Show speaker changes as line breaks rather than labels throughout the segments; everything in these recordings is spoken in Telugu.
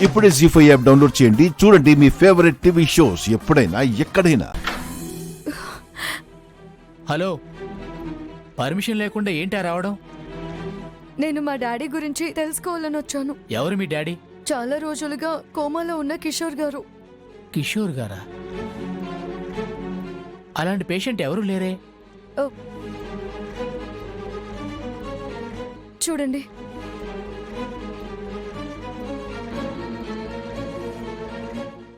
ఇప్పుడే జీ5 యాప్ డౌన్లోడ్ చేయండి. చూడండి మీ ఫేవరెట్ టీవీ షోస్ ఎప్పుడైనా ఎక్కడైనా.
హలో, పర్మిషన్ లేకుండా ఏంటా రావడం?
నేను మా డాడీ గురించి తెలుసుకోవాలని వచ్చాను.
ఎవరు మీ డాడీ?
చాలా రోజులుగా కోమాలో ఉన్న కిషోర్ గారు.
కిషోర్ గారా? అలాంటి పేషెంట్ ఎవరు లేరే.
ఓ, చూడండి.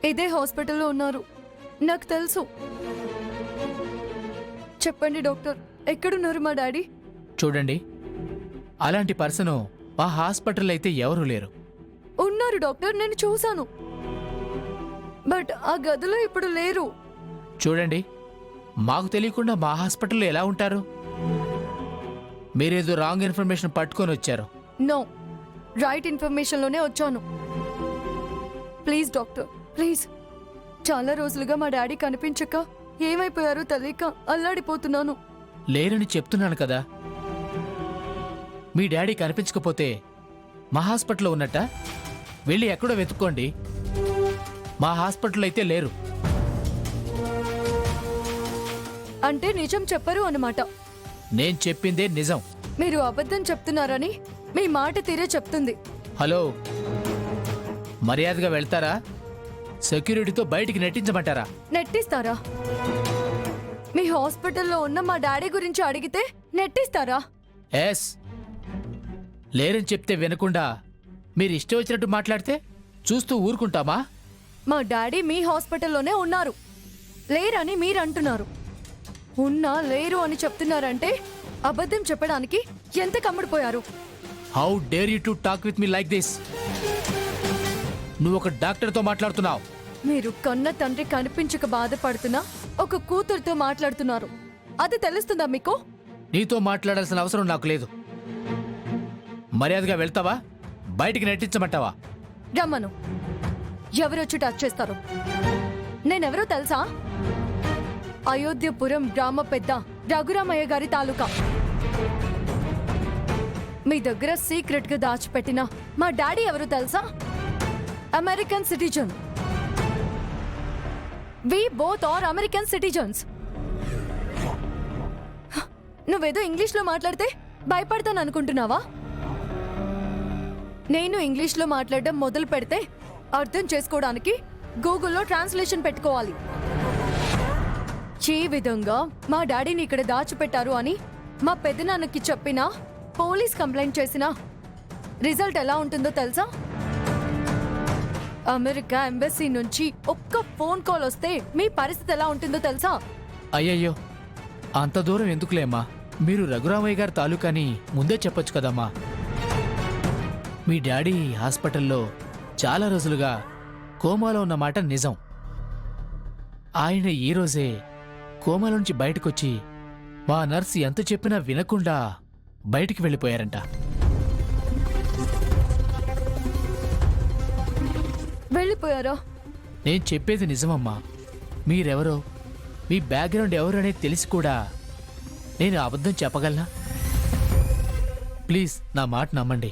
ఇదే హాస్పిటల్లో ఉన్నారు. నాకు తెలుసు. చెప్పండి డాక్టర్, ఎక్కడున్నారు మా డాడీ?
చూడండి, అలాంటి పర్సన్ మా హాస్పిటల్ అయితే ఎవరూ లేరు.
ఉన్నారు డాక్టర్, నేను చూశాను. బట్ ఆ గదిలో ఇప్పుడు లేరు.
చూడండి, మాకు తెలియకుండా మా హాస్పిటల్లో ఎలా ఉంటారు? మీరేదో రాంగ్ ఇన్ఫర్మేషన్ పట్టుకొని వచ్చారు.
నో, రైట్ ఇన్ఫర్మేషన్లోనే వచ్చాను. Please doctor, please. చాలా రోజులుగా మా డాడీ కనిపించక ఏమైపోయారో తెలియక అల్లాడిపోతున్నాను.
లేరని చెప్తున్నాను కదా. మీ డాడీ కనిపించకపోతే మా హాస్పిటల్లో ఉన్నట్ట? వెళ్ళి ఎక్కడో వెతుక్కోండి. మా హాస్పిటల్లో అయితే లేరు.
అంటే నిజం చెప్పరు అన్నమాట.
నేను చెప్పిందే నిజం.
మీరు అబద్ధం చెప్తున్నారని మీ మాట తీరే చెప్తుంది.
హలో, మర్యాదగా వెళ్తారా? సెక్యూరిటీతో బయటికి నెట్టించమంటారా?
నెట్టిస్తారా? మీ హాస్పిటల్లో ఉన్న మా డాడీ గురించి అడిగితే నెట్టిస్తారా?
ఎస్. లేరని చెప్తే వినకుండా మీరు ఇష్టం వచ్చినట్టు మాట్లాడితే చూస్తూ ఊరుకుంటామా?
మా డాడీ మీ హాస్పిటల్లోనే ఉన్నారు. లేరని మీరు అంటున్నారు. ఉన్నా లేరు అని చెప్తున్నారంటే అబద్ధం చెప్పడానికి ఎంత కమ్ముడిపోయారు.
How dare you to talk with me like this? నువ్వు ఒక డాక్టర్తో మాట్లాడుతున్నావు.
మీరు కన్న తండ్రి కనిపించక బాధపడుతున్నా ఒక కూతురుతో మాట్లాడుతున్నారు. అది తెలుస్తుందా మీకు?
నీతో మాట్లాడాల్సిన అవసరం నాకు లేదు. మర్యాదగా వెళ్తావా? బయటికి నెట్టించమంటావా?
రమ్మను. ఎవరొచ్చి టచ్ చేస్తారు? నేనెవరో తెలుసా? అయోధ్యపురం గ్రామ పెద్ద రఘురామయ్య గారి తాలూకా. మీ దగ్గర సీక్రెట్ గా దాచిపెట్టిన మా డాడీ ఎవరు తెలుసా? American citizen. We both are American citizens. నువ్వేదో ఇంగ్లీష్లో మాట్లాడితే భయపడతాను అనుకుంటున్నావా? నేను ఇంగ్లీష్లో మాట్లాడడం మొదలు పెడితే అర్థం చేసుకోవడానికి గూగుల్లో ట్రాన్స్లేషన్ పెట్టుకోవాలి. ఈ విధంగా మా డాడీని ఇక్కడ దాచిపెట్టారు అని మా పెద్దనాన్నకి చెప్పినా, పోలీస్ కంప్లైంట్ చేసినా రిజల్ట్ ఎలా ఉంటుందో తెలుసా? అమెరికా ఎంబసీ నుంచి ఒక్క ఫోన్ కాల్ వస్తే మీ పరిస్థితి ఎలా ఉంటుందో తెలుసా?
అయ్యయ్యో, అంత దూరం ఎందుకులేమ్మా. మీరు రఘురామయ్య గారి తాలూకాని ముందే చెప్పొచ్చు కదమ్మా. మీ డాడీ హాస్పిటల్లో చాలా రోజులుగా కోమాలో ఉన్నమాట నిజం. ఆయన ఈరోజే కోమాలో నుంచి బయటకొచ్చి మా నర్సు ఎంత చెప్పినా వినకుండా బయటికి వెళ్ళిపోయారంట.
వెళ్ళిపోయారా?
నేను చెప్పేది నిజమమ్మా. మీరెవరో, మీ బ్యాక్గ్రౌండ్ ఎవరు అనేది తెలిసి కూడా నేను అబద్ధం చెప్పగలనా? ప్లీజ్ నా మాట నమ్మండి.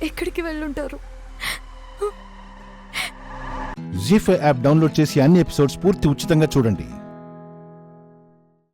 ఎక్కడికి వెళ్ళుంటారు?
జీ5 యాప్ డౌన్లోడ్ చేసి అన్ని ఎపిసోడ్స్ పూర్తి ఉచితంగా చూడండి.